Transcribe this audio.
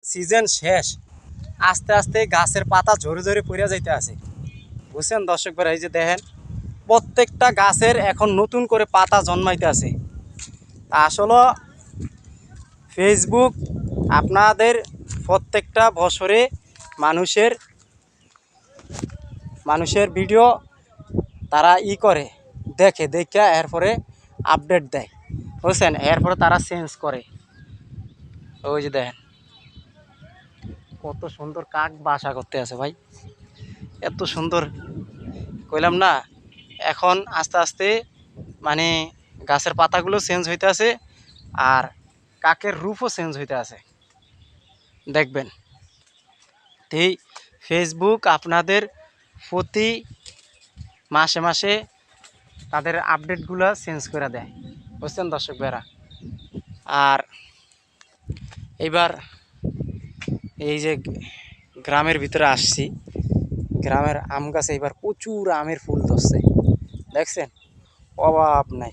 Season শেষ, আস্তে আস্তে গাছের পাতা ঝরে ঝরে পড়ে যাইতে আছে, বুঝছেন দর্শক ভাই? এই যে দেখেন প্রত্যেকটা গাছের এখন নতুন করে পাতা জন্মাইতে আছে। আসলে ফেসবুক আপনাদের প্রত্যেকটা বছরে মানুষের মানুষের ভিডিও তারা করে দেখে দেখে এরপরে আপডেট দেয়, বুঝছেন? এরপরে তারা চেঞ্জ করে। ওই যে দেখেন কত সুন্দর কাক বাসা করতে আছে ভাই, এত সুন্দর, কইলাম না। এখন আস্তে আস্তে মানে গাছের পাতাগুলো চেঞ্জ হইতে আছে, আর কাকের রূপও চেঞ্জ হইতে আছে, দেখবেন। এই ফেসবুক আপনাদের প্রতি মাসে মাসে তাদের আপডেটগুলো চেঞ্জ করে দেয়, বুঝছেন দর্শক ভাইরা? আর এইবার এই যে গ্রামের ভিতরে আসছি, গ্রামের আম গাছে এবার প্রচুর আমের ফুল ধরছে, দেখছেন? অভাব নাই।